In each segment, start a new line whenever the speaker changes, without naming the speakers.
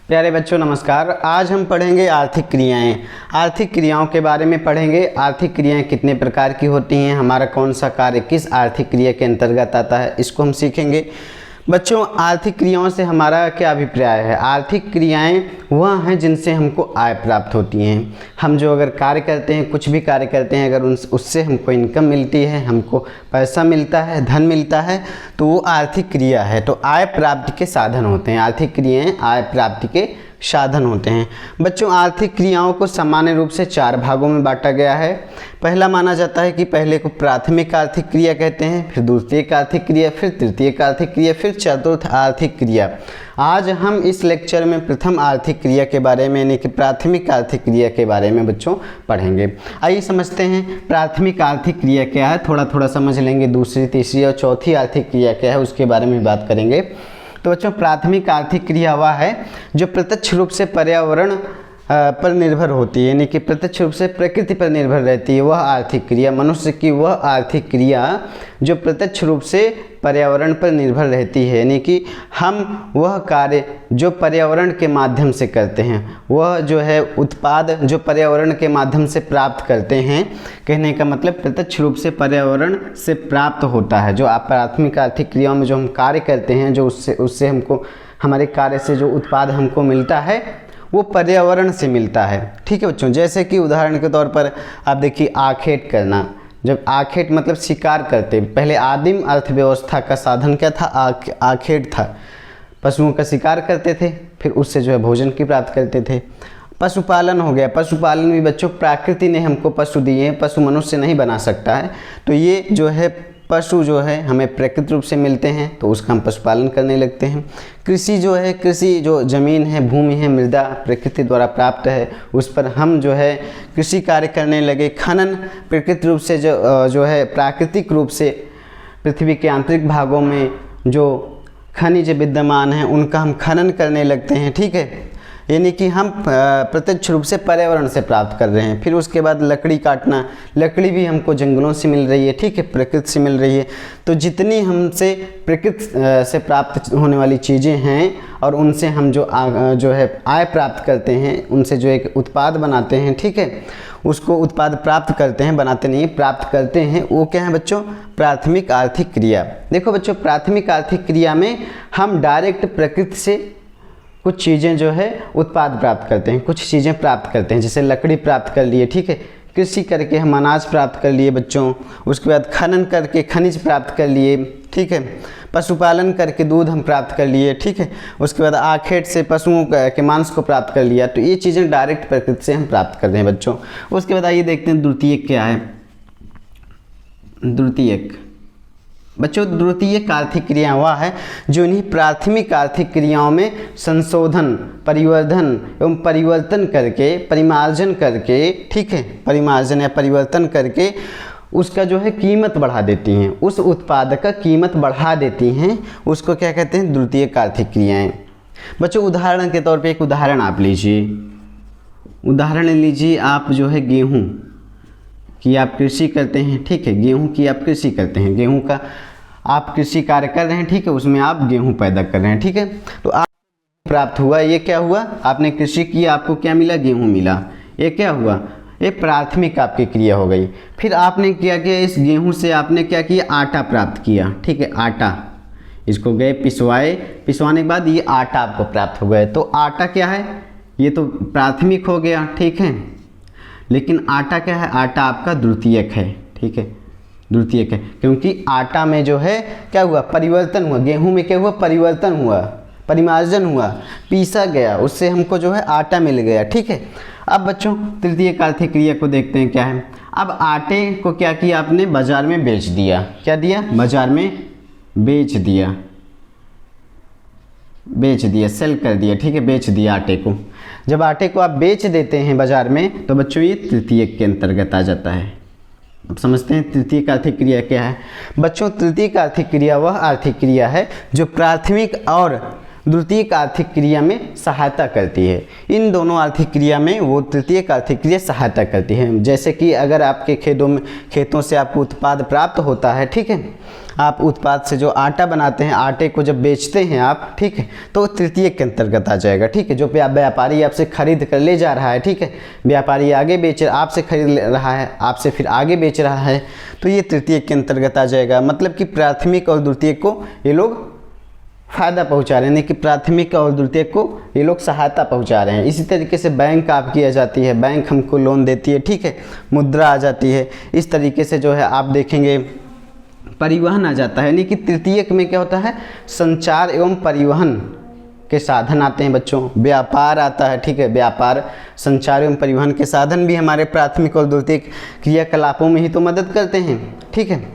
प्यारे बच्चों नमस्कार। आज हम पढ़ेंगे आर्थिक क्रियाएं। आर्थिक क्रियाओं के बारे में पढ़ेंगे। आर्थिक क्रियाएं कितने प्रकार की होती हैं, हमारा कौन सा कार्य किस आर्थिक क्रिया के अंतर्गत आता है, इसको हम सीखेंगे। बच्चों, आर्थिक क्रियाओं से हमारा क्या अभिप्राय है? आर्थिक क्रियाएं वह हैं जिनसे हमको आय प्राप्त होती हैं। हम जो अगर कार्य करते हैं, कुछ भी कार्य करते हैं, अगर उससे हमको इनकम मिलती है, हमको पैसा मिलता है, धन मिलता है, तो वो आर्थिक क्रिया है। तो आय प्राप्ति के साधन होते हैं। आर्थिक क्रियाएं आय प्राप्ति के साधन होते हैं। बच्चों, आर्थिक क्रियाओं को सामान्य रूप से 4 भागों में बांटा गया है। पहला माना जाता है कि पहले को प्राथमिक आर्थिक क्रिया कहते हैं, फिर द्वितीयक आर्थिक क्रिया, फिर तृतीयक आर्थिक क्रिया, फिर चतुर्थ आर्थिक क्रिया। आज हम इस लेक्चर में प्रथम आर्थिक क्रिया के बारे में यानी कि प्राथमिक आर्थिक क्रिया के बारे में बच्चों पढ़ेंगे। आइए समझते हैं प्राथमिक आर्थिक क्रिया क्या है, थोड़ा थोड़ा समझ लेंगे। दूसरी, तीसरी और चौथी आर्थिक क्रिया क्या है उसके बारे में बात करेंगे। तो बच्चों, प्राथमिक आर्थिक क्रिया वह है जो प्रत्यक्ष रूप से पर्यावरण पर निर्भर होती है, यानी कि प्रत्यक्ष रूप से प्रकृति पर निर्भर रहती है। वह आर्थिक क्रिया मनुष्य की वह आर्थिक क्रिया जो प्रत्यक्ष रूप से पर्यावरण पर निर्भर रहती है, यानी कि हम वह कार्य जो पर्यावरण के माध्यम से करते हैं, वह जो है उत्पाद जो पर्यावरण के माध्यम से प्राप्त करते हैं। कहने का मतलब प्रत्यक्ष रूप से पर्यावरण से प्राप्त होता है। जो आप प्राथमिक आर्थिक क्रियाओं में जो हम कार्य करते हैं, जो उससे हमको हमारे कार्य से जो उत्पाद हमको मिलता है वो पर्यावरण से मिलता है। ठीक है बच्चों, जैसे कि उदाहरण के तौर पर आप देखिए आखेट करना। जब आखेट मतलब शिकार करते, पहले आदिम अर्थव्यवस्था का साधन क्या था? आखेट था। पशुओं का शिकार करते थे, फिर उससे जो है भोजन की प्राप्त करते थे। पशुपालन हो गया। पशुपालन भी बच्चों प्रकृति ने हमको पशु दिए हैं, पशु मनुष्य नहीं बना सकता है। तो ये जो है पशु जो है हमें प्राकृतिक रूप से मिलते हैं, तो उसका हम पशुपालन करने लगते हैं। कृषि जो है, कृषि जो ज़मीन है, भूमि है, मृदा प्रकृति द्वारा प्राप्त है, उस पर हम जो है कृषि कार्य करने लगे। खनन प्राकृतिक रूप से जो है प्राकृतिक रूप से पृथ्वी के आंतरिक भागों में जो खनिज विद्यमान हैं उनका हम खनन करने लगते हैं। ठीक है, यानी कि हम प्रत्यक्ष रूप से पर्यावरण से प्राप्त कर रहे हैं। फिर उसके बाद लकड़ी काटना। लकड़ी भी हमको जंगलों से मिल रही है, ठीक है, प्रकृति से मिल रही है। तो जितनी हमसे प्रकृति से प्राप्त होने वाली चीज़ें हैं और उनसे हम जो है आय प्राप्त करते हैं, उनसे जो एक उत्पाद बनाते हैं, ठीक है, उसको उत्पाद प्राप्त करते हैं, बनाते नहीं प्राप्त करते हैं, वो क्या है बच्चों? प्राथमिक आर्थिक क्रिया। देखो बच्चों, प्राथमिक आर्थिक क्रिया में हम डायरेक्ट प्रकृति से कुछ चीज़ें जो है उत्पाद प्राप्त करते हैं, कुछ चीज़ें प्राप्त करते हैं। जैसे लकड़ी प्राप्त कर लिए, ठीक है, कृषि करके हम अनाज प्राप्त कर लिए बच्चों। उसके बाद खनन करके खनिज प्राप्त कर लिए, ठीक है। पशुपालन करके दूध हम प्राप्त कर लिए, ठीक है। उसके बाद आखेट से पशुओं के मांस को प्राप्त कर लिया। तो ये चीज़ें डायरेक्ट प्रकृति से हम प्राप्त कर रहे हैं बच्चों। उसके बाद आइए देखते हैं द्वितीयक क्या है। द्वितीयक बच्चों, द्वितीयक आर्थिक क्रिया वह है जो इन्हीं प्राथमिक आर्थिक क्रियाओं में संशोधन, परिवर्धन एवं परिवर्तन करके, परिमार्जन करके, ठीक है, परिमार्जन या परिवर्तन करके उसका जो है कीमत बढ़ा देती हैं। उस उत्पाद का कीमत बढ़ा देती हैं, उसको क्या कहते हैं? द्वितीयक आर्थिक क्रियाएं। बच्चों, उदाहरण के तौर पे एक उदाहरण आप लीजिए। उदाहरण लीजिए आप जो है गेहूँ कि आप कृषि करते हैं, ठीक है, गेहूं की आप कृषि करते हैं, गेहूं का आप कृषि कार्य कर रहे हैं, ठीक है, उसमें आप गेहूं पैदा कर रहे हैं, ठीक है। तो आप प्राप्त हुआ, ये क्या हुआ? आपने कृषि की, आपको क्या मिला? गेहूं मिला। ये क्या हुआ? ये प्राथमिक आपकी क्रिया हो गई। फिर आपने क्या किया? इस गेहूं से आपने क्या किया? आटा प्राप्त किया, ठीक है, आटा। इसको गए पिसवाए, पिसवाने के बाद ये आटा आपको प्राप्त हो गया। तो आटा क्या है? ये तो प्राथमिक हो गया, ठीक है, लेकिन आटा क्या है? आटा आपका द्वितीयक है, ठीक है, द्वितीयक है, क्योंकि आटा में जो है क्या हुआ? परिवर्तन हुआ। गेहूं में क्या हुआ? परिवर्तन हुआ, परिमार्जन हुआ, पीसा गया, उससे हमको जो है आटा मिल गया, ठीक है। अब बच्चों, तृतीयक आर्थिक क्रिया को देखते हैं क्या है। अब आटे को क्या किया आपने? बाजार में बेच दिया। क्या दिया? बाजार में बेच दिया, बेच दिया, सेल कर दिया, ठीक है, बेच दिया आटे को। जब आटे को आप बेच देते हैं बाजार में, तो बच्चों ये तृतीयक के अंतर्गत आ जाता है। अब समझते हैं तृतीयक आर्थिक क्रिया क्या है। बच्चों, तृतीयक आर्थिक क्रिया वह आर्थिक क्रिया है जो प्राथमिक और द्वितीयक आर्थिक क्रिया में सहायता करती है। इन दोनों आर्थिक क्रिया में वो तृतीयक आर्थिक क्रिया सहायता करती है। जैसे कि अगर आपके खेतों से आपको उत्पाद प्राप्त होता है, ठीक है, आप उत्पाद से जो आटा बनाते हैं, आटे को जब बेचते हैं आप, ठीक है, तो तृतीयक के अंतर्गत आ जाएगा। ठीक है, जो व्यापारी आपसे खरीद कर ले जा रहा है, ठीक है, व्यापारी आगे बेच आपसे खरीद रहा है, आपसे फिर आगे बेच रहा है, तो ये तृतीयक के अंतर्गत आ जाएगा। मतलब कि प्राथमिक और द्वितीयक को ये लोग फ़ायदा पहुंचा रहे हैं, कि प्राथमिक और द्वितीयक को ये लोग सहायता पहुंचा रहे हैं। इसी तरीके से बैंक आपकी आ जाती है, बैंक हमको लोन देती है, ठीक है, मुद्रा आ जाती है। इस तरीके से जो है आप देखेंगे परिवहन आ जाता है, यानी कि तृतीयक में क्या होता है, संचार एवं परिवहन के साधन आते हैं बच्चों। व्यापार आता है, ठीक है, व्यापार, संचार एवं परिवहन के साधन भी हमारे प्राथमिक और द्वितीयक क्रियाकलापों में ही तो मदद करते हैं। ठीक है,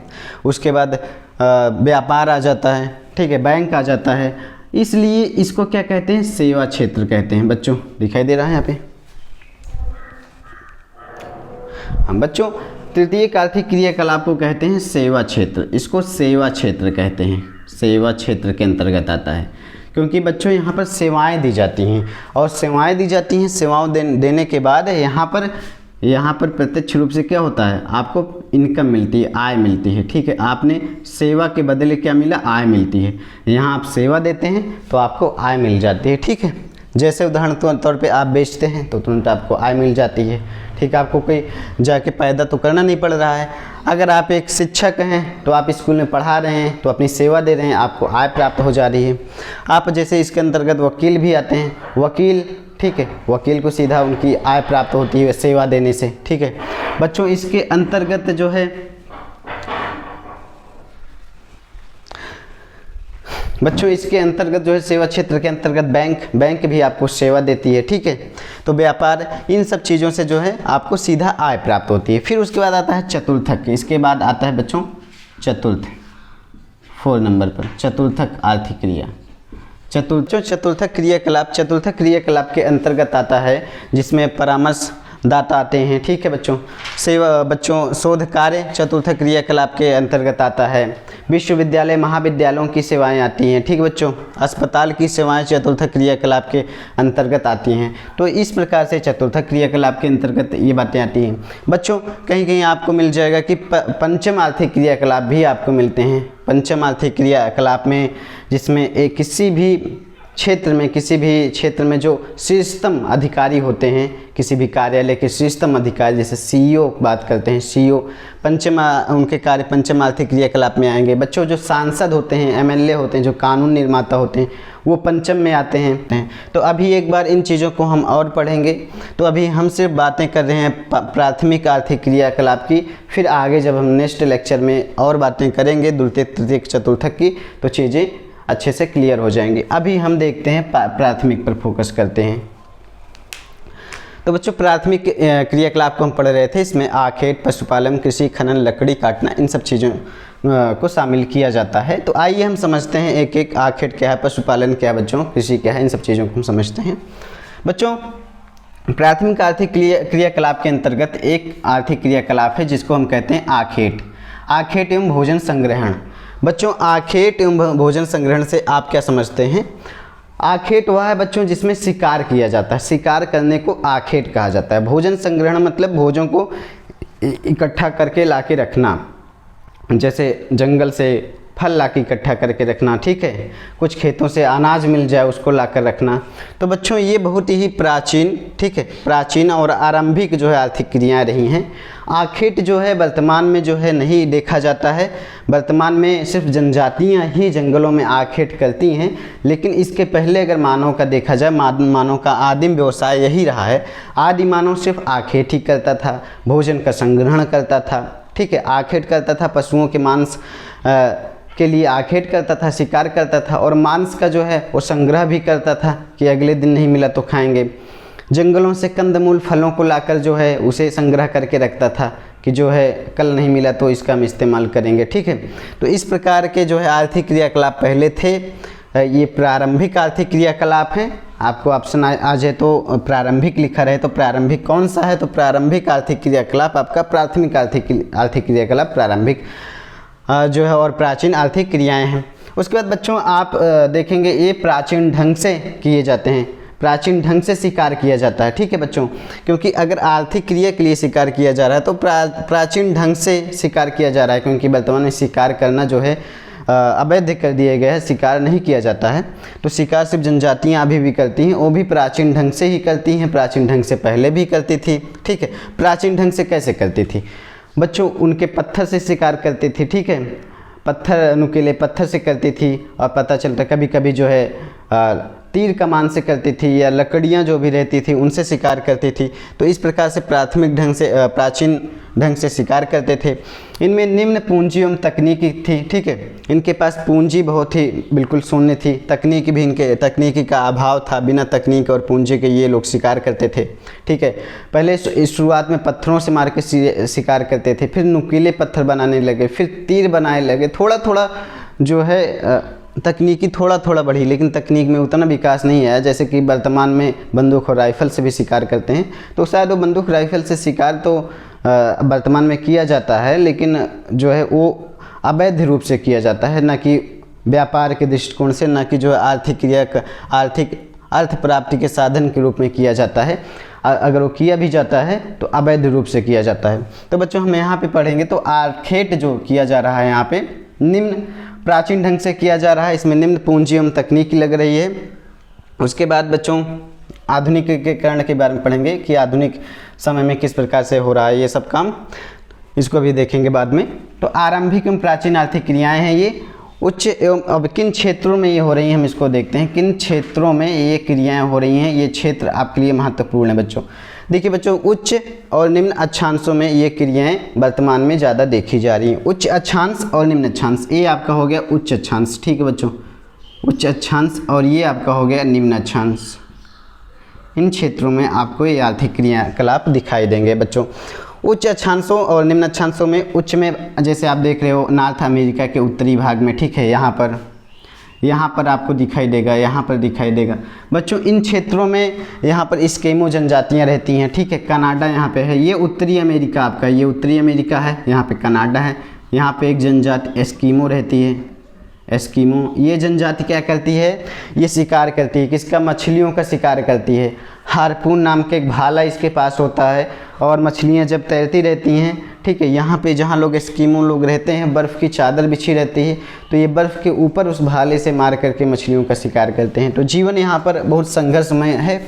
उसके बाद व्यापार आ जाता है, ठीक है, बैंक आ जाता है। इसलिए इसको क्या कहते हैं, सेवा क्षेत्र कहते हैं बच्चों। दिखाई दे रहा है यहाँ पे। हम बच्चों तृतीयक आर्थिक क्रियाकलाप को कहते हैं सेवा क्षेत्र। इसको सेवा क्षेत्र कहते हैं, सेवा क्षेत्र के अंतर्गत आता है, क्योंकि बच्चों यहाँ पर सेवाएं दी जाती हैं, और सेवाएं दी जाती हैं, सेवाओं देने के बाद यहाँ पर प्रत्यक्ष रूप से क्या होता है, आपको इनकम मिलती है, आय मिलती है। ठीक है, आपने सेवा के बदले क्या मिला, आय मिलती है। यहाँ आप सेवा देते हैं तो आपको आय मिल जाती है। ठीक है, जैसे उदाहरण तौर पे आप बेचते हैं तो तुरंत आपको आय मिल जाती है। ठीक है, आपको कोई जाके पैदा तो करना नहीं पड़ रहा है। अगर आप एक शिक्षक हैं तो आप स्कूल में पढ़ा रहे हैं, तो अपनी सेवा दे रहे हैं, आपको आय प्राप्त हो जा रही है। आप जैसे इसके अंतर्गत वकील भी आते हैं, वकील, ठीक है, वकील को सीधा उनकी आय प्राप्त होती है सेवा देने से। ठीक है बच्चों, इसके अंतर्गत जो है सेवा क्षेत्र के अंतर्गत बैंक भी आपको सेवा देती है। ठीक है, तो व्यापार, इन सब चीज़ों से जो है आपको सीधा आय प्राप्त होती है। फिर उसके बाद आता है चतुर्थक। इसके बाद आता है बच्चों चतुर्थ, 4 नंबर पर चतुर्थक आर्थिक क्रिया। चतुर्थक क्रियाकलाप के अंतर्गत आता है, जिसमें परामर्श दाता आते हैं। ठीक है बच्चों, शोध कार्य चतुर्थक क्रियाकलाप के अंतर्गत आता है। विश्वविद्यालय महाविद्यालयों की सेवाएं आती हैं। ठीक बच्चों, अस्पताल की सेवाएं चतुर्थक क्रियाकलाप के अंतर्गत आती हैं। तो इस प्रकार से चतुर्थक क्रियाकलाप के अंतर्गत ये बातें आती हैं। बच्चों कहीं कहीं आपको मिल जाएगा कि पंचम आर्थिक क्रियाकलाप भी आपको मिलते हैं। पंचम आर्थिक क्रियाकलाप में, जिसमें किसी भी क्षेत्र में जो शीर्षतम अधिकारी होते हैं, किसी भी कार्यालय के शीर्षतम अधिकारी, जैसे सीईओ बात करते हैं, सीईओ उनके कार्य पंचम आर्थिक क्रियाकलाप में आएंगे। बच्चों जो सांसद होते हैं, एमएलए होते हैं, जो कानून निर्माता होते हैं, वो पंचम में आते हैं। तो अभी एक बार इन चीज़ों को हम और पढ़ेंगे। तो अभी हम सिर्फ बातें कर रहे हैं प्राथमिक आर्थिक क्रियाकलाप की, फिर आगे जब हम नेक्स्ट लेक्चर में और बातें करेंगे द्वितीयक, तृतीयक, चतुर्थक की, तो चीज़ें अच्छे से क्लियर हो जाएंगी। अभी हम देखते हैं प्राथमिक पर फोकस करते हैं। तो बच्चों प्राथमिक क्रियाकलाप को हम पढ़ रहे थे, इसमें आखेट, पशुपालन, कृषि, खनन, लकड़ी काटना, इन सब चीज़ों को शामिल किया जाता है। तो आइए हम समझते हैं एक एक, आखेट क्या है, पशुपालन क्या है बच्चों, कृषि क्या है, इन सब चीज़ों को हम समझते हैं। बच्चों प्राथमिक आर्थिक क्रियाकलाप के अंतर्गत एक आर्थिक क्रियाकलाप है जिसको हम कहते हैं आखेट एवं भोजन संग्रहण। बच्चों आखेट एवं भोजन संग्रहण से आप क्या समझते हैं? आखेट वह है बच्चों जिसमें शिकार किया जाता है, शिकार करने को आखेट कहा जाता है। भोजन संग्रहण मतलब भोजों को इकट्ठा करके लाके रखना, जैसे जंगल से फल लाके इकट्ठा करके रखना, ठीक है, कुछ खेतों से अनाज मिल जाए उसको लाकर रखना। तो बच्चों ये बहुत ही प्राचीन, ठीक है, प्राचीन और आरंभिक जो है आर्थिक क्रियाएं रही हैं। आखेट जो है वर्तमान में जो है नहीं देखा जाता है, वर्तमान में सिर्फ जनजातियां ही जंगलों में आखेट करती हैं। लेकिन इसके पहले अगर मानव का देखा जाए, मानव का आदिम व्यवसाय यही रहा है। आदि मानव सिर्फ आखेट ही करता था, भोजन का संग्रहण करता था, ठीक है, आखेट करता था, पशुओं के मांस के लिए आखेट करता था, शिकार करता था, और मांस का जो है वो संग्रह भी करता था कि अगले दिन नहीं मिला तो खाएंगे। जंगलों से कंदमूल फलों को लाकर जो है उसे संग्रह करके रखता था कि जो है कल नहीं मिला तो इसका हम इस्तेमाल करेंगे, ठीक है। तो इस प्रकार के जो है आर्थिक क्रियाकलाप पहले थे। ये प्रारंभिक आर्थिक क्रियाकलाप हैं। आपको ऑप्शन आ जाए तो प्रारंभिक लिखा रहे तो प्रारंभिक कौन सा है? तो प्रारंभिक आर्थिक क्रियाकलाप आपका प्राथमिक आर्थिक क्रियाकलाप प्रारंभिक जो है और प्राचीन आर्थिक क्रियाएं हैं। उसके बाद बच्चों आप देखेंगे ये प्राचीन ढंग से किए जाते हैं, प्राचीन ढंग से शिकार किया जाता है, ठीक है बच्चों। क्योंकि अगर आर्थिक क्रिया के लिए शिकार किया जा रहा है तो प्राचीन ढंग से शिकार किया जा रहा है, क्योंकि वर्तमान में शिकार करना जो है अवैध कर दिया गया है, शिकार नहीं किया जाता है। तो शिकार सिर्फ जनजातियाँ अभी भी करती हैं, वो भी प्राचीन ढंग से ही करती हैं, प्राचीन ढंग से पहले भी करती थी, ठीक है। प्राचीन ढंग से कैसे करती थी बच्चों, उनके पत्थर से शिकार करती थी, ठीक है, पत्थर नुकीले पत्थर से करती थी, और पता चलता कभी कभी जो है तीर कमान से करती थी, या लकड़ियाँ जो भी रहती थी उनसे शिकार करती थी। तो इस प्रकार से प्राथमिक ढंग से प्राचीन ढंग से शिकार करते थे। इनमें निम्न पूंजी एवं तकनीकी थी, ठीक है, इनके पास पूंजी बहुत ही बिल्कुल शून्य थी, तकनीकी भी इनके तकनीकी का अभाव था, बिना तकनीक और पूंजी के ये लोग शिकार करते थे, ठीक है। पहले शुरुआत में पत्थरों से मार के शिकार करते थे, फिर नुकीले पत्थर बनाने लगे, फिर तीर बनाने लगे, थोड़ा थोड़ा जो है तकनीकी थोड़ा थोड़ा बढ़ी, लेकिन तकनीक में उतना विकास नहीं आया। जैसे कि वर्तमान में बंदूक और राइफ़ल से भी शिकार करते हैं, तो शायद वो बंदूक राइफ़ल से शिकार तो वर्तमान में किया जाता है, लेकिन जो है वो अवैध रूप से किया जाता है, ना कि व्यापार के दृष्टिकोण से, ना कि जो आर्थिक क्रिया आर्थिक अर्थ प्राप्ति के साधन के रूप में किया जाता है। अगर वो किया भी जाता है तो अवैध रूप से किया जाता है। तो बच्चों हम यहाँ पे पढ़ेंगे तो आखेट जो किया जा रहा है यहाँ पे निम्न प्राचीन ढंग से किया जा रहा है, इसमें निम्न पूंजी एवं तकनीकी लग रही है। उसके बाद बच्चों आधुनिकीकरण के बारे में पढ़ेंगे कि आधुनिक समय में किस प्रकार से हो रहा है ये सब काम, इसको भी देखेंगे बाद में। तो आरंभिक एवं प्राचीन आर्थिक क्रियाएं हैं ये उच्च एवं, अब किन क्षेत्रों में ये हो रही हैं हम इसको देखते हैं, किन क्षेत्रों में ये क्रियाएं हो रही हैं, ये क्षेत्र आपके लिए महत्वपूर्ण है बच्चों। देखिए बच्चों, उच्च और निम्न अक्षांशों में ये क्रियाएं वर्तमान में ज़्यादा देखी जा रही हैं। उच्च अक्षांश और निम्न अक्षांश, ये आपका हो गया उच्च अक्षांश, ठीक है बच्चों, उच्च अक्षांश, और ये आपका हो गया निम्न अक्षांश। इन क्षेत्रों में आपको ये आर्थिक क्रियाकलाप दिखाई देंगे बच्चों। उच्च अक्षांशों और निम्न अक्षांशों में, उच्च में जैसे आप देख रहे हो नॉर्थ अमेरिका के उत्तरी भाग में, ठीक है, यहाँ पर आपको दिखाई देगा, यहाँ पर दिखाई देगा बच्चों। इन क्षेत्रों में यहाँ पर एस्किमो जनजातियाँ रहती हैं, ठीक है। कनाडा यहाँ पे है, ये उत्तरी अमेरिका आपका, ये उत्तरी अमेरिका है, यहाँ पे कनाडा है। यहाँ पे एक जनजाति एस्किमो रहती है, एस्किमो। ये जनजाति क्या करती है, ये शिकार करती है, किसका, मछलियों का शिकार करती है। हार्पून नाम के एक भाला इसके पास होता है, और मछलियाँ जब तैरती रहती हैं, ठीक है, यहाँ पे जहाँ लोग एस्किमो लोग रहते हैं बर्फ़ की चादर बिछी रहती है, तो ये बर्फ़ के ऊपर उस भाले से मार करके मछलियों का शिकार करते हैं। तो जीवन यहाँ पर बहुत संघर्षमय है,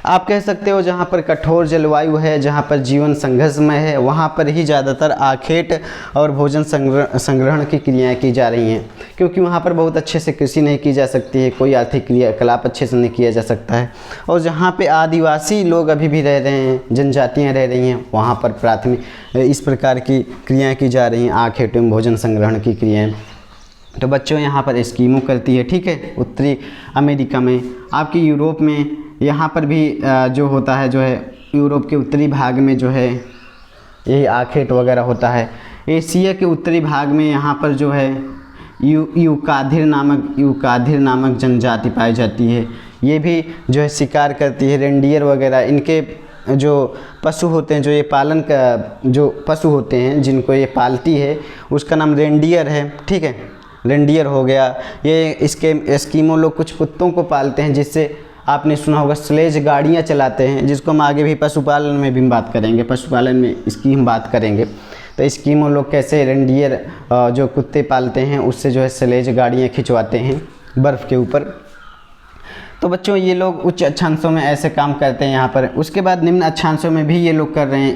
आप कह सकते हो। जहाँ पर कठोर जलवायु है, जहाँ पर जीवन संघर्षमय है, वहाँ पर ही ज़्यादातर आखेट और भोजन संग्रहण की क्रियाएं की जा रही हैं, क्योंकि वहाँ पर बहुत अच्छे से कृषि नहीं की जा सकती है, कोई आर्थिक क्रियाकलाप अच्छे से नहीं किया जा सकता है। और जहाँ पे आदिवासी लोग अभी भी रह रहे हैं, जनजातियाँ रह रही हैं, वहाँ पर प्राथमिक इस प्रकार की क्रियाएँ की जा रही हैं, आखेट एवं भोजन संग्रहण की क्रियाएँ। तो बच्चों यहाँ पर एस्किमो करती है, ठीक है, उत्तरी अमेरिका में। आपकी यूरोप में यहाँ पर भी जो होता है, जो है यूरोप के उत्तरी भाग में जो है यही आखेट वगैरह होता है। एशिया के उत्तरी भाग में यहाँ पर जो है यूकाधिर नामक जनजाति पाई जाती है। ये भी जो है शिकार करती है, रेंडियर वगैरह, इनके जो पशु होते हैं, जो ये पालन का जो पशु होते हैं जिनको ये पालती है, उसका नाम रेंडियर है, ठीक है, रेंडियर हो गया। ये इसके एस्किमो लोग कुछ कुत्तों को पालते हैं, जिससे आपने सुना होगा स्लेज गाड़ियाँ चलाते हैं, जिसको हम आगे भी पशुपालन में भी बात करेंगे, पशुपालन में इसकी हम बात करेंगे। तो एस्किमो लोग कैसे रेंडियर जो कुत्ते पालते हैं उससे जो है स्लेज गाड़ियाँ खिंचवाते हैं बर्फ़ के ऊपर। तो बच्चों ये लोग उच्च अक्षांशों में ऐसे काम करते हैं यहाँ पर। उसके बाद निम्न अक्षांशों में भी ये लोग कर रहे हैं,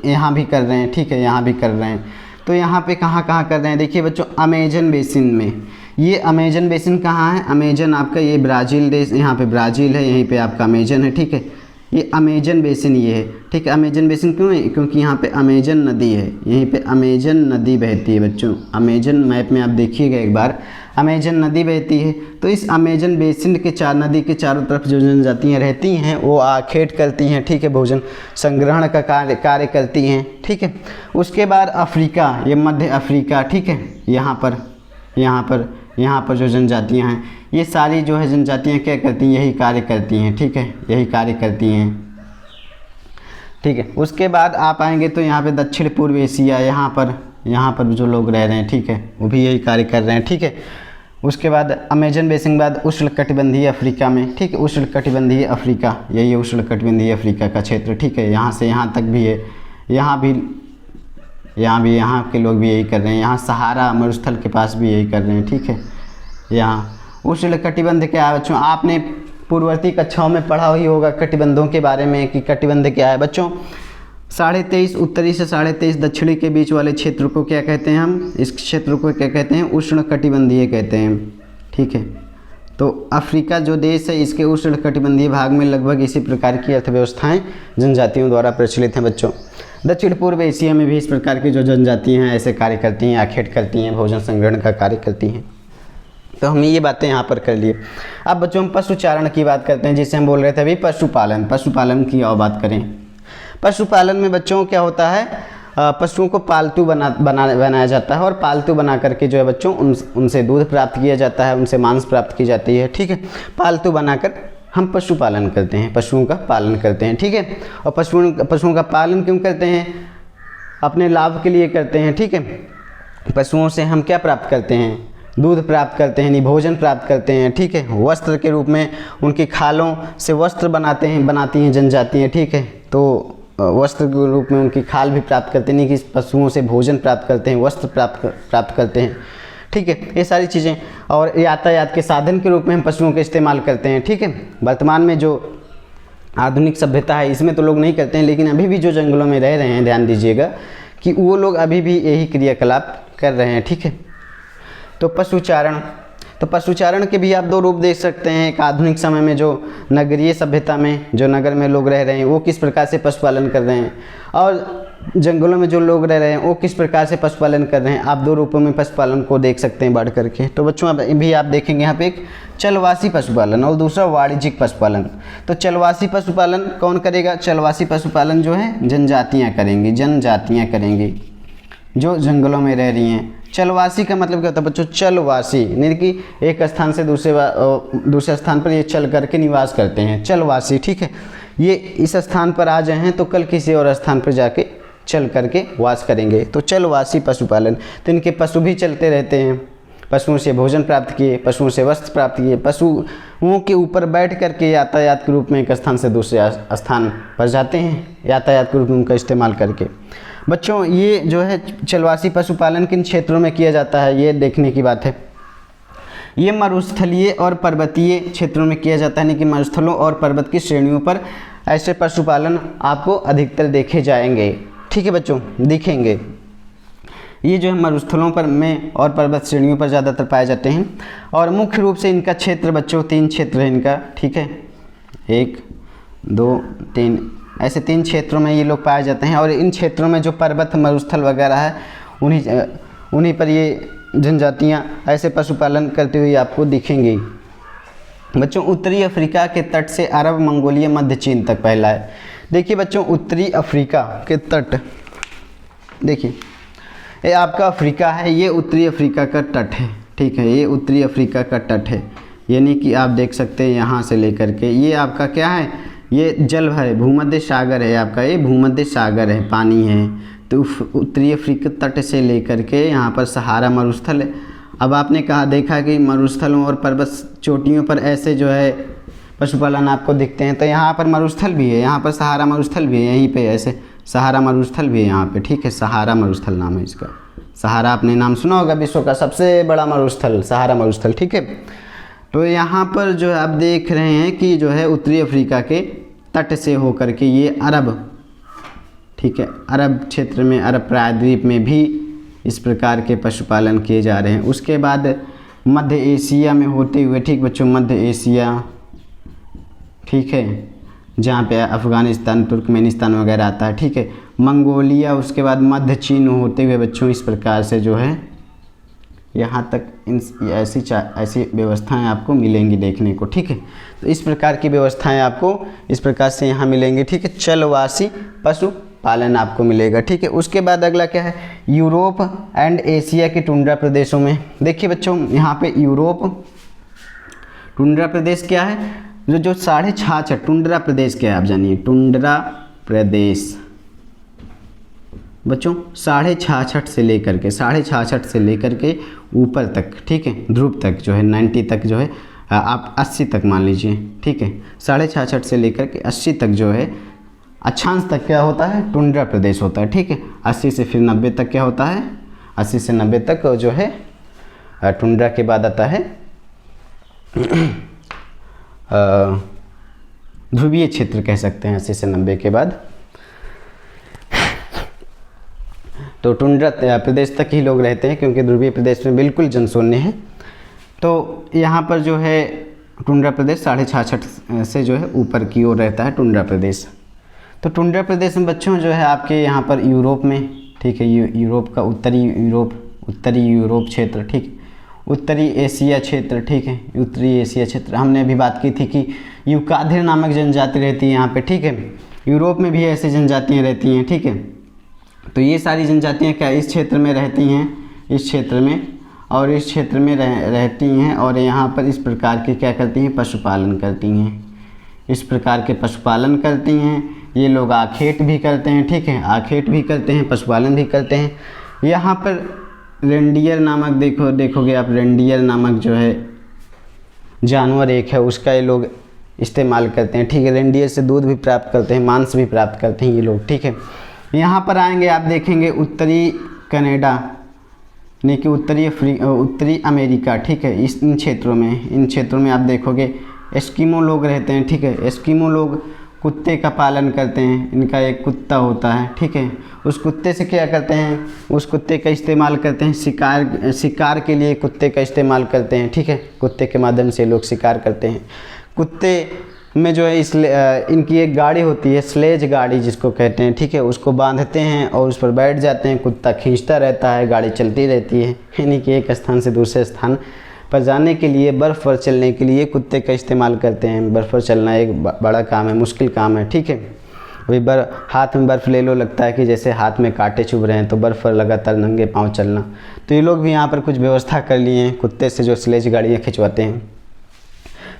यहाँ भी कर रहे हैं, ठीक है, यहाँ भी कर रहे हैं। तो यहाँ पे कहाँ कर रहे हैं, देखिए बच्चों, अमेजन बेसिन में। ये अमेजन बेसिन कहाँ है, अमेजन आपका ये ब्राज़ील देश, यहाँ पे ब्राज़ील है, यहीं पे आपका अमेजन है, ठीक है। ये अमेजन बेसिन ये है, ठीक है। अमेजन बेसिन क्यों है, क्योंकि यहाँ पे अमेजन नदी है, यहीं पे अमेजन नदी बहती है बच्चों। अमेजन मैप में आप देखिएगा एक बार, अमेजन नदी बहती है। तो इस अमेजन बेसिन के नदी के चारों तरफ जो जनजातियाँ रहती हैं वो आखेट करती हैं, ठीक है, भोजन संग्रहण का कार्य करती हैं, ठीक है। उसके बाद अफ्रीका, ये मध्य अफ्रीका, ठीक है, यहाँ पर जो जनजातियाँ हैं, ये सारी जो है जनजातियाँ क्या करती हैं, यही कार्य करती हैं, ठीक है, यही कार्य करती हैं, ठीक है। उसके बाद आप आएंगे तो यहाँ पे दक्षिण पूर्व एशिया, यहाँ पर जो लोग रह रहे हैं, ठीक है, वो भी यही कार्य कर रहे हैं, ठीक है। उसके बाद अमेजन बेसिन के बाद उष्णकटिबंधीय अफ्रीका में, ठीक है, उष्णकटिबंधीय अफ्रीका, यही है उष्णकटिबंधीय अफ्रीका का क्षेत्र, ठीक है, यहाँ से यहाँ तक भी है, यहाँ भी यहाँ के लोग भी यही कर रहे हैं, यहाँ सहारा मरुस्थल के पास भी यही कर रहे हैं, ठीक है। यहाँ उष्णकटिबंध क्या है बच्चों, आपने पूर्ववर्ती कक्षाओं में पढ़ा ही होगा कटिबंधों के बारे में कि कटिबंध क्या है बच्चों। 23.5 उत्तरी से 23.5 दक्षिणी के बीच वाले क्षेत्र को क्या कहते हैं हम, इस क्षेत्र को क्या कहते हैं, उष्णकटिबंधीय कहते हैं, ठीक है। तो अफ्रीका जो देश है इसके उष्णकटिबंधीय भाग में लगभग इसी प्रकार की अर्थव्यवस्थाएं जनजातियों द्वारा प्रचलित हैं बच्चों। दक्षिण पूर्व एशिया में भी इस प्रकार की जो जनजातियाँ हैं ऐसे कार्य करती हैं, आखेट करती हैं, भोजन संग्रहण का कार्य करती हैं। तो हमने ये बातें यहाँ पर कर लिए। अब बच्चों हम पशुचारण की बात करते हैं, जिसे हम बोल रहे थे अभी पशुपालन की और बात करें। पशुपालन में बच्चों क्या होता है, पशुओं को पालतू बनाया जाता है और पालतू बना करके जो है बच्चों उनसे दूध प्राप्त किया जाता है, उनसे मांस प्राप्त की जाती है, ठीक है। पालतू बनाकर हम पशुपालन करते हैं, पशुओं का पालन करते हैं, ठीक है। और पशुओं का पालन क्यों करते हैं, अपने लाभ के लिए करते हैं, ठीक है। पशुओं से हम क्या प्राप्त करते हैं, दूध प्राप्त करते हैं, भोजन प्राप्त करते हैं, ठीक है। वस्त्र के रूप में उनकी खालों से वस्त्र बनाती हैं जनजातियाँ, ठीक है। तो वस्त्र के रूप में उनकी खाल भी प्राप्त करते हैं, कि पशुओं से भोजन प्राप्त करते हैं, वस्त्र प्राप्त करते हैं, ठीक है। ये सारी चीज़ें, और यातायात के साधन के रूप में हम पशुओं का इस्तेमाल करते हैं, ठीक है। वर्तमान में जो आधुनिक सभ्यता है इसमें तो लोग नहीं करते हैं, लेकिन अभी भी जो जंगलों में रह रहे हैं ध्यान दीजिएगा कि वो लोग अभी भी यही क्रियाकलाप कर रहे हैं, ठीक है। तो पशुचारण के भी आप दो रूप देख सकते हैं। एक आधुनिक समय में जो नगरीय सभ्यता में जो नगर में लोग रह रहे हैं वो किस प्रकार से पशुपालन कर रहे हैं, और जंगलों में जो लोग रह रहे हैं वो किस प्रकार से पशुपालन कर रहे हैं। आप दो रूपों में पशुपालन को देख सकते हैं बढ़ करके। तो बच्चों अभी आप देखेंगे यहाँ पे एक चलवासी पशुपालन और दूसरा वाणिज्यिक पशुपालन। तो चलवासी पशुपालन कौन करेगा, चलवासी पशुपालन जो है जनजातियाँ करेंगी जो जंगलों में रह रही हैं। चलवासी का मतलब क्या होता है बच्चों, चलवासी यानी कि एक स्थान से दूसरे स्थान पर ये चल करके निवास करते हैं, चलवासी, ठीक है। ये इस स्थान पर आ जाए हैं तो कल किसी और स्थान पर जाके चल करके वास करेंगे। तो चलवासी पशुपालन, तो इनके पशु भी चलते रहते हैं, पशुओं से भोजन प्राप्त किए, पशुओं से वस्त्र प्राप्त किए, पशुओं के ऊपर बैठ करके यातायात के रूप में एक स्थान से दूसरे स्थान पर जाते हैं, यातायात के रूप में उनका इस्तेमाल करके। बच्चों ये जो है चलवासी पशुपालन किन क्षेत्रों में किया जाता है ये देखने की बात है। ये मरुस्थलीय और पर्वतीय क्षेत्रों में किया जाता है, यानी कि मरुस्थलों और पर्वत की श्रेणियों पर ऐसे पशुपालन आपको अधिकतर देखे जाएंगे, ठीक है बच्चों, दिखेंगे। ये जो है मरुस्थलों पर में और पर्वत श्रेणियों पर ज़्यादातर पाए जाते हैं। और मुख्य रूप से इनका क्षेत्र बच्चों 3 क्षेत्र है इनका, ठीक है, 1 2 3 ऐसे 3 क्षेत्रों में ये लोग पाए जाते हैं। और इन क्षेत्रों में जो पर्वत मरुस्थल वगैरह है उन्हीं पर ये जनजातियाँ ऐसे पशुपालन करते हुए आपको दिखेंगी। बच्चों उत्तरी अफ्रीका के तट से अरब, मंगोलिया, मध्य चीन तक फैला है। देखिए बच्चों उत्तरी अफ्रीका के तट, देखिए ये आपका अफ्रीका है, ये उत्तरी अफ्रीका का तट है, ठीक है, ये उत्तरी अफ्रीका का तट है, यानी कि आप देख सकते हैं यहाँ से लेकर के ये आपका क्या है, ये जल है, भूमध्य सागर है आपका, ये भूमध्य सागर है, पानी है। तो उत्तरी अफ्रीका तट से लेकर के यहाँ पर सहारा मरुस्थल है। अब आपने कहा देखा कि मरुस्थलों और पर्वत चोटियों पर ऐसे जो है पशुपालन आपको दिखते हैं, तो यहाँ पर मरुस्थल भी है, यहाँ पर सहारा मरुस्थल भी है, यहीं पे ऐसे सहारा मरुस्थल भी है यहाँ पे, ठीक है, सहारा मरुस्थल नाम है इसका। सहारा आपने नाम सुना होगा, विश्व का सबसे बड़ा मरुस्थल सहारा मरुस्थल, ठीक है। तो यहाँ पर जो आप देख रहे हैं कि जो है उत्तरी अफ्रीका के तट से होकर के ये अरब, ठीक है, अरब क्षेत्र में, अरब प्रायद्वीप में भी इस प्रकार के पशुपालन किए जा रहे हैं। उसके बाद मध्य एशिया में होते हुए, ठीक बच्चों, मध्य एशिया, ठीक है, जहाँ पे अफ़गानिस्तान, तुर्कमेनिस्तान वगैरह आता है, ठीक है, मंगोलिया, उसके बाद मध्य चीन होते हुए बच्चों इस प्रकार से जो है यहाँ तक ऐसी व्यवस्थाएं आपको मिलेंगी देखने को, ठीक है। तो इस प्रकार की व्यवस्थाएं आपको इस प्रकार से यहाँ मिलेंगी, ठीक है, चलवासी पशुपालन आपको मिलेगा, ठीक है। उसके बाद अगला क्या है, यूरोप एंड एशिया के टुंड्रा प्रदेशों में। देखिए बच्चों यहाँ पे यूरोप, टुंड्रा प्रदेश क्या है, जो 6.5 टुंड्रा प्रदेश क्या है आप जानिए, टुंड्रा प्रदेश, बच्चों 66.5 से लेकर के 66.5 से लेकर के ऊपर तक, ठीक है, ध्रुव तक जो है 90 तक जो है, आप 80 तक मान लीजिए, ठीक है, 66.5 से लेकर के 80 तक जो है अक्षांश तक क्या होता है, टुंड्रा प्रदेश होता है, ठीक है। 80 से फिर 90 तक क्या होता है, 80 से 90 तक जो है टुंड्रा के बाद आता है ध्रुवीय क्षेत्र कह सकते हैं 80 से 90 के बाद। तो टुंड्रा प्रदेश तक ही लोग रहते हैं क्योंकि ध्रुवीय प्रदेश में बिल्कुल जनशून्य है। तो यहाँ पर जो है टुंड्रा प्रदेश 66.5 से जो है ऊपर की ओर रहता है टुंड्रा प्रदेश। तो टुंड्रा प्रदेश में बच्चों जो है आपके यहाँ पर यूरोप में, ठीक है, यूरोप का उत्तरी यूरोप क्षेत्र, ठीक, उत्तरी एशिया क्षेत्र, ठीक है, उत्तरी एशिया क्षेत्र। हमने अभी बात की थी कि यूकाधिर नामक जनजाति रहती है यहाँ पे, ठीक है। यूरोप में भी ऐसी जनजातियाँ रहती हैं, ठीक है। तो ये सारी जनजातियाँ क्या इस क्षेत्र में रहती हैं, इस क्षेत्र में, और इस क्षेत्र में रहती हैं और यहाँ पर इस प्रकार के क्या करती हैं, पशुपालन करती हैं। इस प्रकार के पशुपालन करती हैं। ये लोग आखेट भी करते हैं, ठीक है, आखेट भी करते हैं, पशुपालन भी करते हैं। यहाँ पर रेंडियर नामक देखोगे आप, रेंडियर नामक जो है जानवर एक है, उसका ये लोग इस्तेमाल करते हैं, ठीक है। रेंडियर से दूध भी प्राप्त करते हैं, मांस भी प्राप्त करते हैं ये लोग, ठीक है। यहाँ पर आएंगे आप देखेंगे उत्तरी कनाडा यानी कि उत्तरी अमेरिका, ठीक है, इन क्षेत्रों में आप देखोगे एस्किमो लोग रहते हैं, ठीक है। एस्किमो लोग कुत्ते का पालन करते हैं, इनका एक कुत्ता होता है, ठीक है। उस कुत्ते से क्या करते हैं, उस कुत्ते का इस्तेमाल करते हैं, शिकार के लिए कुत्ते का इस्तेमाल करते हैं, ठीक है। कुत्ते के माध्यम से लोग शिकार करते हैं। कुत्ते में जो है इनकी एक गाड़ी होती है, स्लेज गाड़ी जिसको कहते हैं, ठीक है, उसको बांधते हैं और उस पर बैठ जाते हैं, कुत्ता खींचता रहता है, गाड़ी चलती रहती है। यानी कि एक स्थान से दूसरे स्थान पर जाने के लिए, बर्फ़ पर चलने के लिए कुत्ते का इस्तेमाल करते हैं। बर्फ़ पर चलना एक बड़ा काम है, मुश्किल काम है, ठीक है। अभी हाथ में बर्फ़ ले लो, लगता है कि जैसे हाथ में कांटे चुभ रहे हैं, तो बर्फ़ पर लगातार नंगे पाँव चलना। तो ये लोग भी यहाँ पर कुछ व्यवस्था कर लिए हैं, कुत्ते से जो स्लेज गाड़ियाँ खिंचवाते हैं।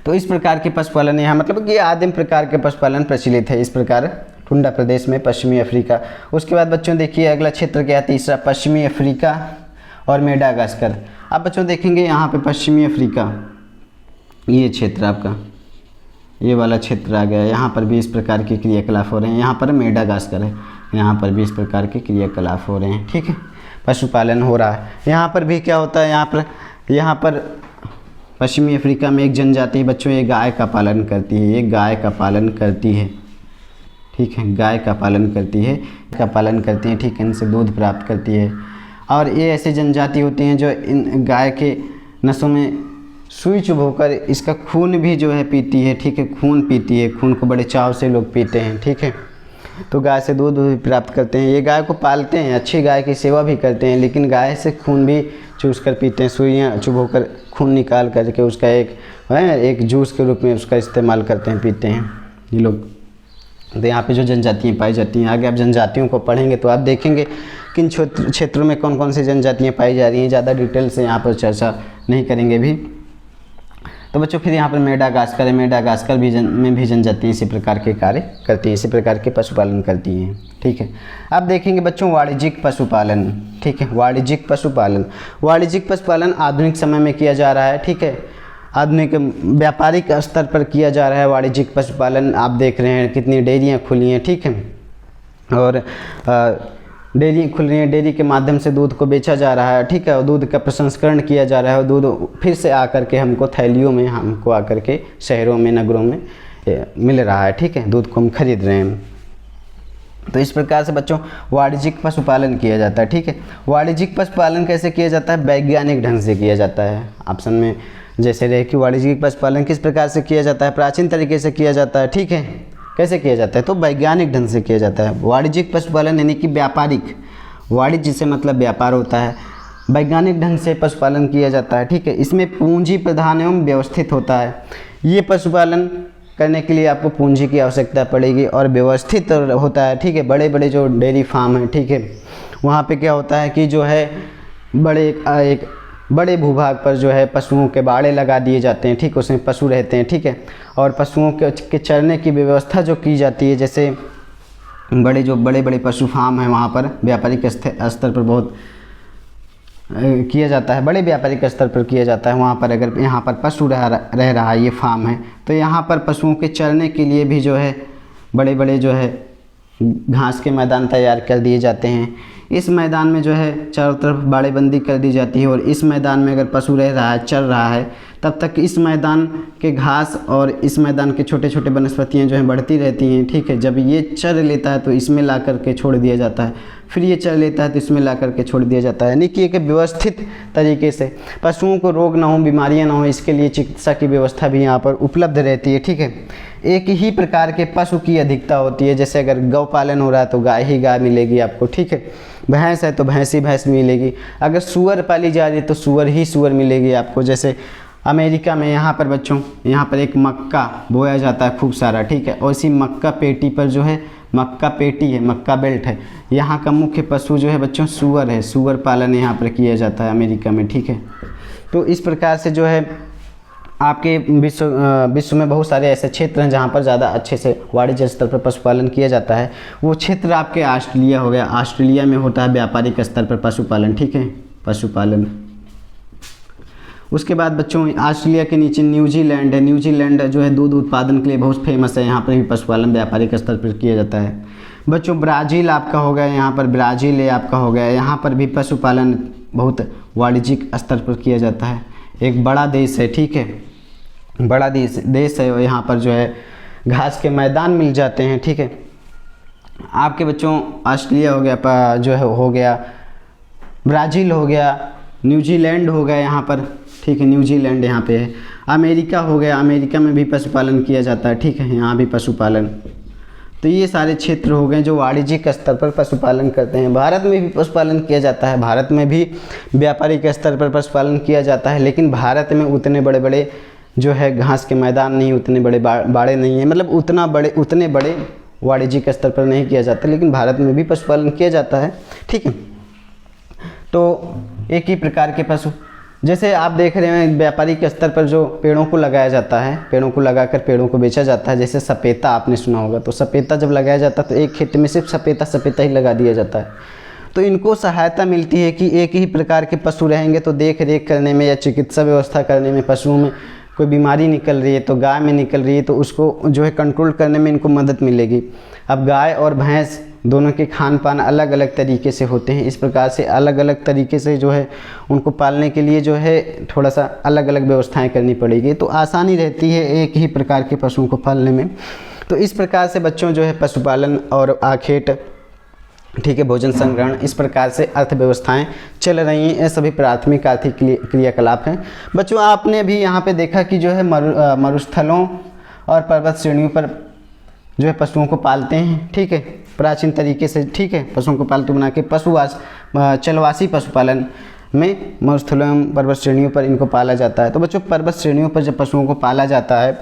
तो इस प्रकार के पशुपालन यहाँ मतलब कि आदिम प्रकार के पशुपालन प्रचलित है इस प्रकार टुंड्रा प्रदेश में, पश्चिमी अफ्रीका। उसके बाद बच्चों देखिए अगला क्षेत्र क्या है, तीसरा, पश्चिमी अफ्रीका और मेडागास्कर। अब बच्चों देखेंगे यहाँ पे पश्चिमी अफ्रीका, ये क्षेत्र आपका, ये वाला क्षेत्र आ गया। यहाँ पर भी इस प्रकार के क्रियाकलाप हो रहे हैं। यहाँ पर मेडागास्कर है, यहाँ पर भी इस प्रकार के क्रियाकलाप हो रहे हैं, ठीक है, पशुपालन हो रहा है। यहाँ पर भी क्या होता है, यहाँ पर पश्चिमी अफ्रीका में एक जनजाति बच्चों ये गाय का पालन करती है, ये गाय का पालन करती है, ठीक है, गाय का पालन करती है, ठीक है, इनसे दूध प्राप्त करती है। और ये ऐसी जनजाति होती हैं जो इन गाय के नसों में सुई चुभोकर इसका खून भी जो है पीती है, ठीक है, खून पीती है, खून को बड़े चाव से लोग पीते हैं, ठीक है। तो गाय से दूध भी प्राप्त करते हैं। ये गाय को पालते हैं, अच्छी गाय की सेवा भी करते हैं, लेकिन गाय से खून भी चूस कर पीते हैं, सुइयाँ चुभोकर खून निकाल करके उसका एक जूस के रूप में उसका इस्तेमाल करते हैं, पीते हैं ये लोग। तो यहाँ पे जो जनजातियाँ पाई जाती हैं, आगे आप जनजातियों को पढ़ेंगे तो आप देखेंगे किन क्षेत्रों में कौन कौन सी जनजातियाँ पाई जा रही हैं। ज़्यादा डिटेल से यहाँ पर चर्चा नहीं करेंगे भी। तो बच्चों फिर यहाँ पर मेडागास्कर है, मेडागास्कर में भी जनजातियाँ इसी प्रकार के कार्य करती हैं, इसी प्रकार के पशुपालन करती हैं, ठीक है। अब देखेंगे बच्चों वाणिज्यिक पशुपालन, ठीक है, वाणिज्यिक पशुपालन आधुनिक समय में किया जा रहा है, ठीक है, आधुनिक व्यापारिक स्तर पर किया जा रहा है वाणिज्यिक पशुपालन। आप देख रहे हैं कितनी डेयरियाँ खुली हैं, ठीक है, और डेयरी खुल रही है, डेयरी के माध्यम से दूध को बेचा जा रहा है, ठीक है, और दूध का प्रसंस्करण किया जा रहा है, और दूध फिर से आकर के हमको थैलियों में, हमको आकर के शहरों में, नगरों में मिल रहा है, ठीक है, दूध को हम खरीद रहे हैं। तो इस प्रकार से बच्चों वाणिज्यिक पशुपालन किया जाता है, ठीक है। वाणिज्यिक पशुपालन कैसे किया जाता है, वैज्ञानिक ढंग से किया जाता है। ऑप्शन में जैसे रहे कि वाणिज्यिक पशुपालन किस प्रकार से किया जाता है, प्राचीन तरीके से किया जाता है, ठीक है, कैसे किया जाता है, तो वैज्ञानिक ढंग से किया जाता है। वाणिज्यिक पशुपालन यानी कि व्यापारिक, वाणिज्य से मतलब व्यापार होता है, वैज्ञानिक ढंग से पशुपालन किया जाता है, ठीक है। इसमें पूंजी प्रधान एवं व्यवस्थित होता है। ये पशुपालन करने के लिए आपको पूंजी की आवश्यकता पड़ेगी और व्यवस्थित होता है, ठीक है। बड़े बड़े जो डेयरी फार्म हैं, ठीक है, वहाँ पे क्या होता है कि जो है एक बड़े भूभाग पर जो है पशुओं के बाड़े लगा दिए जाते हैं, ठीक, उसमें पशु रहते हैं, ठीक है, और पशुओं के चरने की व्यवस्था जो की जाती है, जैसे जो बड़े बड़े पशु फार्म हैं वहाँ पर व्यापारिक स्तर पर बहुत किया जाता है, बड़े व्यापारिक स्तर पर किया जाता है। वहाँ पर अगर यहाँ पर पशु रह रहा है, ये फार्म है, तो यहाँ पर पशुओं के चरने के लिए भी जो है बड़े बड़े जो है घास के मैदान तैयार कर दिए जाते हैं। इस मैदान में जो है चारों तरफ बाड़ेबंदी कर दी जाती है और इस मैदान में अगर पशु रह रहा है, चल रहा है, तब तक इस मैदान के घास और इस मैदान के छोटे छोटे वनस्पतियाँ जो हैं बढ़ती रहती हैं। ठीक है, जब ये चर लेता है तो इसमें ला कर के छोड़ दिया जाता है, फिर ये चर लेता है तो इसमें ला कर के छोड़ दिया जाता है। यानी कि एक व्यवस्थित तरीके से पशुओं को रोग ना हो, बीमारियां ना हो, इसके लिए चिकित्सा की व्यवस्था भी यहाँ पर उपलब्ध रहती है। ठीक है, एक ही प्रकार के पशु की अधिकता होती है। जैसे अगर गौ पालन हो रहा है तो गाय ही गाय मिलेगी आपको। ठीक है, भैंस है तो भैंस ही भैंस मिलेगी। अगर सूअर पाली जा रही है तो सूअर ही सूअर मिलेगी आपको। जैसे अमेरिका में यहाँ पर बच्चों, यहाँ पर एक मक्का बोया जाता है खूब सारा। ठीक है, और इसी मक्का पेटी पर जो है, मक्का पेटी है, मक्का बेल्ट है, यहाँ का मुख्य पशु जो है बच्चों सूअर है। सूअर पालन यहाँ पर किया जाता है अमेरिका में। ठीक है, तो इस प्रकार से जो है आपके विश्व में बहुत सारे ऐसे क्षेत्र हैं जहाँ पर ज़्यादा अच्छे से वाणिज्य स्तर पर पशुपालन किया जाता है। वो क्षेत्र आपके ऑस्ट्रेलिया हो गया। ऑस्ट्रेलिया में होता है व्यापारिक स्तर पर पशुपालन। ठीक है, पशुपालन। उसके बाद बच्चों ऑस्ट्रेलिया के नीचे न्यूजीलैंड है। न्यूजीलैंड जो है दूध उत्पादन के लिए बहुत फेमस है। यहाँ पर भी पशुपालन व्यापारिक स्तर पर किया जाता है। बच्चों ब्राज़ील आपका हो गया, यहाँ पर ब्राज़ील है आपका हो गया, यहाँ पर भी पशुपालन बहुत वाणिज्यिक स्तर पर किया जाता है। एक बड़ा देश है। ठीक है, बड़ा देश है, यहाँ पर जो है घास के मैदान मिल जाते हैं। ठीक है, आपके बच्चों ऑस्ट्रेलिया हो गया, जो है हो गया ब्राज़ील हो गया, न्यूजीलैंड हो गया यहाँ पर। ठीक है, न्यूजीलैंड यहाँ पे है। अमेरिका हो गया, अमेरिका में भी पशुपालन किया जाता है। ठीक है, यहाँ भी पशुपालन। तो ये सारे क्षेत्र हो गए जो वाणिज्यिक स्तर पर पशुपालन करते हैं। भारत में भी पशुपालन किया जाता है, भारत में भी व्यापारिक स्तर पर पशुपालन किया जाता है, लेकिन भारत में उतने बड़े बड़े जो है घास के मैदान नहीं, उतने बड़े बाड़े नहीं हैं, मतलब उतने बड़े वाणिज्यिक स्तर पर नहीं किया जाता, लेकिन भारत में भी पशुपालन किया जाता है। ठीक है, तो एक ही प्रकार के पशु, जैसे आप देख रहे हैं व्यापारिक स्तर पर जो पेड़ों को लगाया जाता है, पेड़ों को लगाकर पेड़ों को बेचा जाता है। जैसे सपेता आपने सुना होगा, तो सपेता जब लगाया जाता है तो एक खेत में सिर्फ सपेता ही लगा दिया जाता है। तो इनको सहायता मिलती है कि एक ही प्रकार के पशु रहेंगे तो देख रेख करने में या चिकित्सा व्यवस्था करने में, पशुओं में कोई बीमारी निकल रही है तो गाय में निकल रही है तो उसको जो है कंट्रोल करने में इनको मदद मिलेगी। अब गाय और भैंस दोनों के खान पान अलग अलग तरीके से होते हैं। इस प्रकार से अलग अलग तरीके से जो है उनको पालने के लिए जो है थोड़ा सा अलग अलग व्यवस्थाएं करनी पड़ेगी, तो आसानी रहती है एक ही प्रकार के पशुओं को पालने में। तो इस प्रकार से बच्चों जो है पशुपालन और आखेट, ठीक है, भोजन संग्रहण, इस प्रकार से अर्थव्यवस्थाएं चल रही हैं। ये सभी प्राथमिक आर्थिक क्रियाकलाप हैं। बच्चों आपने भी यहाँ पे देखा कि जो है मरुस्थलों और पर्वत श्रेणियों पर जो है पशुओं को पालते हैं। ठीक है, प्राचीन तरीके से। ठीक है, पशुओं को पालतू बना के चलवासी पशुपालन में मरुस्थलों एवं पर्वत श्रेणियों पर इनको पाला जाता है। तो बच्चों पर्वत श्रेणियों पर जब पशुओं को पाला जाता है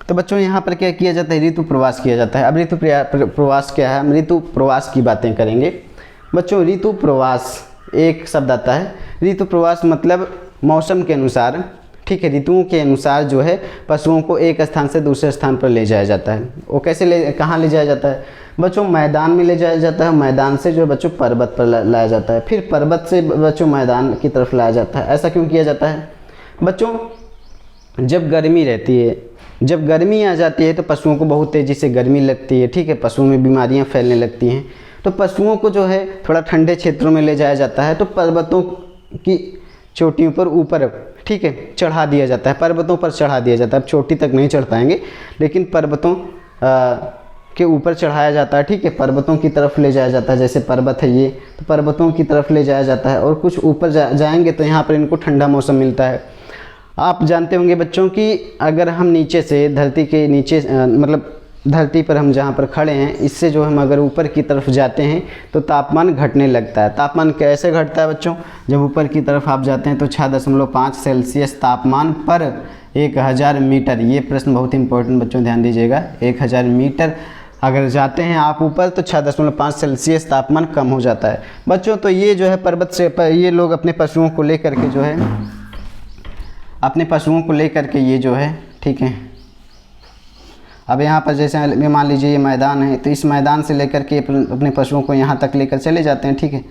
तो बच्चों यहाँ पर क्या किया जाता है, ऋतु प्रवास किया जाता है। अब ऋतु प्रवास क्या है, हम ऋतु प्रवास की बातें करेंगे। बच्चों ऋतु प्रवास एक शब्द आता है। ऋतु प्रवास मतलब मौसम के अनुसार, ठीक है, ऋतुओं के अनुसार जो है पशुओं को एक स्थान से दूसरे स्थान पर ले जाया जाता है। वो कैसे कहाँ ले जाया जाता है बच्चों, मैदान में ले जाया जाता है। मैदान से जो है बच्चों पर्वत पर लाया जाता है, फिर पर्वत से बच्चों मैदान की तरफ लाया जाता है। ऐसा क्यों किया जाता है बच्चों, जब गर्मी रहती है, जब गर्मी आ जाती है तो पशुओं को बहुत तेज़ी से गर्मी लगती है। ठीक है, पशुओं में बीमारियां फैलने लगती हैं, तो पशुओं को जो है थोड़ा ठंडे क्षेत्रों में ले जाया जाता है। तो पर्वतों की चोटियों पर ऊपर, ठीक है, चढ़ा दिया जाता है, पर्वतों पर चढ़ा दिया जाता है। अब चोटी तक नहीं चढ़ पाएंगे, लेकिन पर्वतों के ऊपर चढ़ाया जाता है। ठीक है, पर्वतों की तरफ ले जाया जाता है। जैसे पर्वत है ये, तो पर्वतों की तरफ ले जाया जाता है और कुछ ऊपर जाएंगे तो यहाँ पर इनको ठंडा मौसम मिलता है। आप जानते होंगे बच्चों कि अगर हम नीचे से, धरती के नीचे, मतलब धरती पर हम जहाँ पर खड़े हैं, इससे जो हम अगर ऊपर की तरफ जाते हैं तो तापमान घटने लगता है। तापमान कैसे घटता है बच्चों, जब ऊपर की तरफ आप जाते हैं तो 6.5 सेल्सियस तापमान पर 1000 मीटर, ये प्रश्न बहुत इंपॉर्टेंट बच्चों, ध्यान दीजिएगा। 1000 मीटर अगर जाते हैं आप ऊपर तो 6.5 सेल्सियस तापमान कम हो जाता है बच्चों। तो ये जो है पर्वत से ये लोग अपने पशुओं को लेकर के जो है, अपने पशुओं को लेकर के ये जो है, ठीक है, अब यहाँ पर जैसे ये मान लीजिए ये मैदान है, तो इस मैदान से लेकर के अपने पशुओं को यहाँ तक लेकर चले जाते हैं, ठीक है,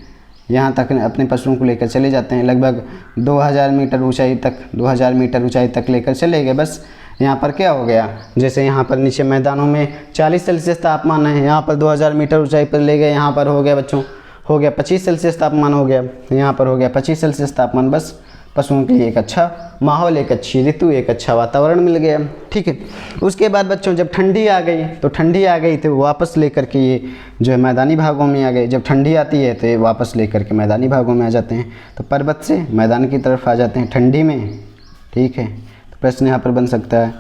यहाँ तक अपने पशुओं को लेकर चले जाते हैं, लगभग 2000 मीटर ऊंचाई तक, 2000 मीटर ऊंचाई तक लेकर चले गए। बस यहाँ पर क्या हो गया, जैसे यहाँ पर नीचे मैदानों में 40 सेल्सियस तापमान है, यहाँ पर 2000 मीटर ऊंचाई पर ले गए, यहाँ पर हो गया बच्चों, हो गया 25 सेल्सियस तापमान हो गया, यहाँ पर हो गया 25 सेल्सियस तापमान। बस पशुओं के लिए एक अच्छा माहौल, एक अच्छी ऋतु, एक अच्छा वातावरण मिल गया, ठीक है। उसके बाद बच्चों जब ठंडी आ गई, तो ठंडी आ गई तो वापस लेकर के ये जो है मैदानी भागों में आ गए। जब ठंडी आती है तो ये वापस लेकर के मैदानी भागों में आ जाते हैं, तो पर्वत से मैदान की तरफ आ जाते हैं ठंडी में, ठीक है। तो प्रश्न यहाँ पर बन सकता है।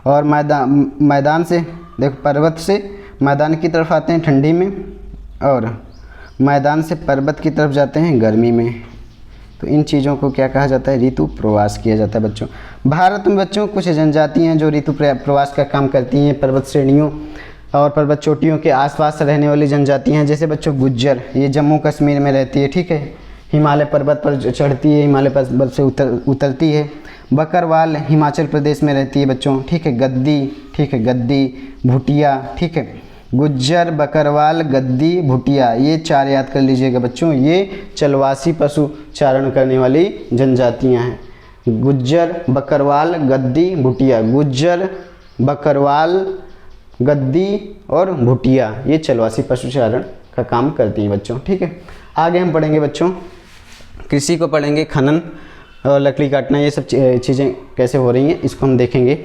और मैदान से देखो, पर्वत से मैदान की तरफ आते हैं ठंडी में, और मैदान से पर्वत की तरफ जाते हैं गर्मी में। तो इन चीज़ों को क्या कहा जाता है, ऋतु प्रवास किया जाता है बच्चों। भारत में बच्चों कुछ जनजातियाँ हैं जो ऋतु प्रवास का काम करती हैं, पर्वत श्रेणियों और पर्वत चोटियों के आसपास रहने वाली जनजातियाँ हैं। जैसे बच्चों गुज्जर, ये जम्मू कश्मीर में रहती है, ठीक है, हिमालय पर्वत पर चढ़ती है, हिमालय पर्वत से उतरती है। बकरवाल हिमाचल प्रदेश में रहती है बच्चों, ठीक है। गद्दी, ठीक है, गद्दी, भुटिया, ठीक है। गुज्जर, बकरवाल, गद्दी, भुटिया, ये 4 याद कर लीजिएगा बच्चों, ये चलवासी पशु चारण करने वाली जनजातियां हैं। गुज्जर, बकरवाल, गद्दी, भुटिया। गुज्जर, बकरवाल, गद्दी और भुटिया, ये चलवासी पशु चारण का काम करती हैं बच्चों, ठीक है। आगे हम पढ़ेंगे बच्चों, कृषि को पढ़ेंगे, खनन और लकड़ी काटना, ये सब चीज़ें कैसे हो रही हैं इसको हम देखेंगे।